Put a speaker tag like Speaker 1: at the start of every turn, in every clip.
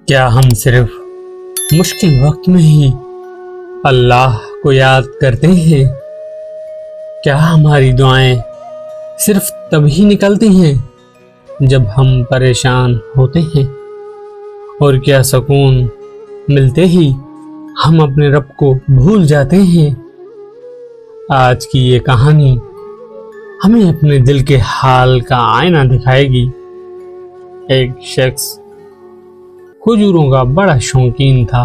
Speaker 1: کیا ہم صرف مشکل وقت میں ہی اللہ کو یاد کرتے ہیں؟ کیا ہماری دعائیں صرف تب ہی نکلتی ہیں جب ہم پریشان ہوتے ہیں؟ اور کیا سکون ملتے ہی ہم اپنے رب کو بھول جاتے ہیں؟ آج کی یہ کہانی ہمیں اپنے دل کے حال کا آئینہ دکھائے گی۔ ایک شخص کھجوروں کا بڑا شوقین تھا۔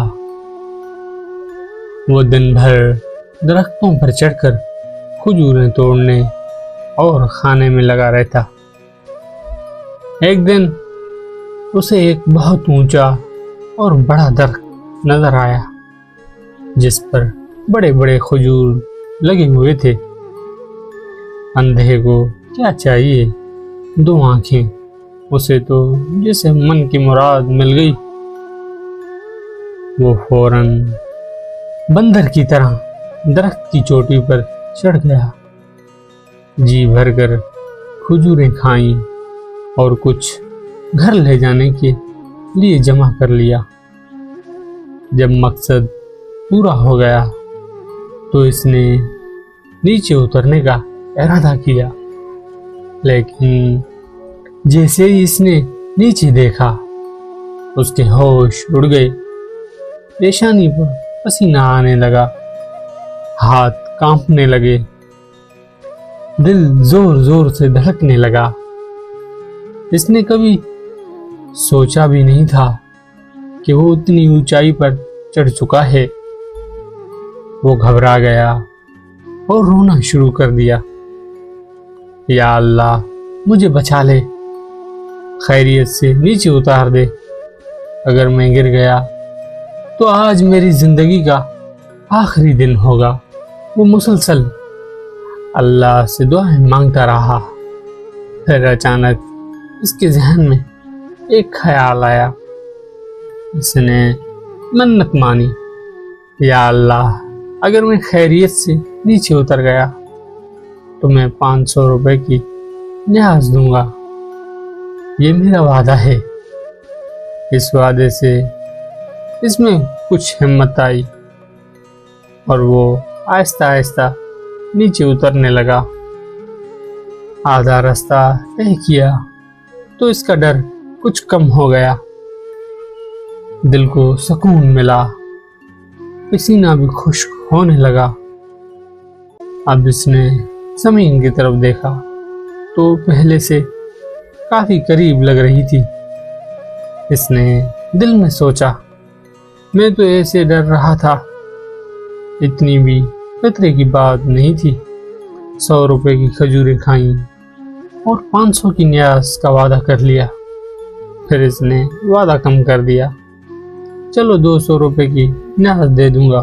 Speaker 1: وہ دن بھر درختوں پر چڑھ کر کھجوریں توڑنے اور کھانے میں لگا رہتا۔ ایک دن اسے ایک بہت اونچا اور بڑا درخت نظر آیا جس پر بڑے بڑے کھجور لگے ہوئے تھے۔ اندھے کو کیا چاہیے، دو آنکھیں، اسے تو جسے من کی مراد مل گئی۔ وہ فوراً بندر کی طرح درخت کی چوٹی پر چڑھ گیا، جی بھر کر کھجوریں کھائیں اور کچھ گھر لے جانے کے لیے جمع کر لیا۔ جب مقصد پورا ہو گیا تو اس نے نیچے اترنے کا ارادہ کیا، لیکن جیسے ہی اس نے نیچے دیکھا اس کے ہوش اڑ گئے۔ پیشانی پر پسینہ آنے لگا، ہاتھ کانپنے لگے، دل زور زور سے دھڑکنے لگا۔ اس نے کبھی سوچا بھی نہیں تھا کہ وہ اتنی اونچائی پر چڑھ چکا ہے۔ وہ گھبرا گیا اور رونا شروع کر دیا، یا اللہ مجھے بچا لے، خیریت سے نیچے اتار دے۔ اگر میں گر گیا تو آج میری زندگی کا آخری دن ہوگا۔ وہ مسلسل اللہ سے دعائیں مانگتا رہا۔ پھر اچانک اس کے ذہن میں ایک خیال آیا۔ اس نے منت مانی، یا اللہ اگر میں خیریت سے نیچے اتر گیا تو میں 500 روپے کی نیاز دوں گا، یہ میرا وعدہ ہے۔ اس وعدے سے اس میں کچھ ہمت آئی اور وہ آہستہ آہستہ نیچے اترنے لگا۔ آدھا راستہ طے کیا تو اس کا ڈر کچھ کم ہو گیا، دل کو سکون ملا، پسینہ بھی خشک ہونے لگا۔ اب اس نے زمین کی طرف دیکھا تو پہلے سے کافی قریب لگ رہی تھی۔ اس نے دل میں سوچا، میں تو ایسے ڈر رہا تھا، اتنی بھی خطرے کی بات نہیں تھی۔ 100 روپے کی کھجوریں کھائیں اور 500 کی نیاز کا وعدہ کر لیا۔ پھر اس نے وعدہ کم کر دیا، چلو 200 روپے کی نیاز دے دوں گا۔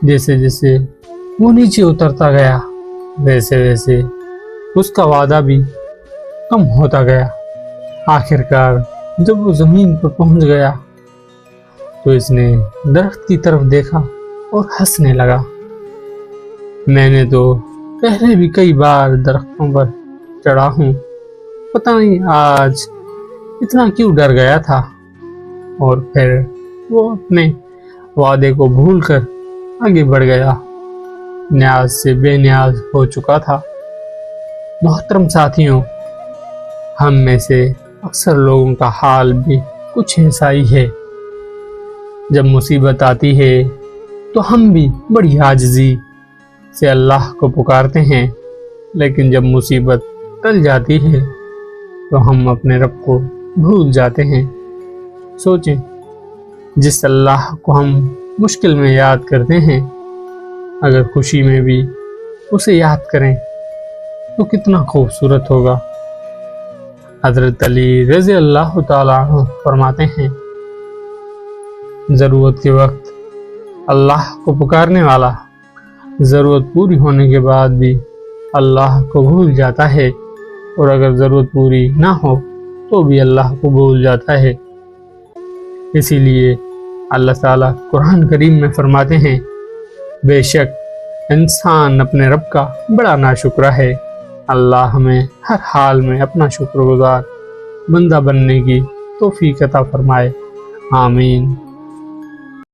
Speaker 1: جیسے جیسے وہ نیچے اترتا گیا ویسے ویسے اس کا وعدہ بھی کم ہوتا گیا۔ آخرکار جب وہ زمین پر پہنچ گیا تو اس نے درخت کی طرف دیکھا اور ہنسنے لگا، میں نے تو پہلے بھی کئی بار درختوں پر چڑھا ہوں، پتہ نہیں آج اتنا کیوں ڈر گیا تھا۔ اور پھر وہ اپنے وعدے کو بھول کر آگے بڑھ گیا، نیاز سے بے نیاز ہو چکا تھا۔ محترم ساتھیوں، ہم میں سے اکثر لوگوں کا حال بھی کچھ ایسا ہی ہے۔ جب مصیبت آتی ہے تو ہم بھی بڑی عاجزی سے اللہ کو پکارتے ہیں، لیکن جب مصیبت ٹل جاتی ہے تو ہم اپنے رب کو بھول جاتے ہیں۔ سوچیں، جس اللہ کو ہم مشکل میں یاد کرتے ہیں، اگر خوشی میں بھی اسے یاد کریں تو کتنا خوبصورت ہوگا۔ حضرت علی رضی اللہ تعالیٰ عنہ فرماتے ہیں، ضرورت کے وقت اللہ کو پکارنے والا ضرورت پوری ہونے کے بعد بھی اللہ کو بھول جاتا ہے، اور اگر ضرورت پوری نہ ہو تو بھی اللہ کو بھول جاتا ہے۔ اسی لیے اللہ تعالیٰ قرآن کریم میں فرماتے ہیں، بے شک انسان اپنے رب کا بڑا ناشکرا ہے۔ اللہ ہمیں ہر حال میں اپنا شکر گزار بندہ بننے کی توفیق عطا فرمائے، آمین۔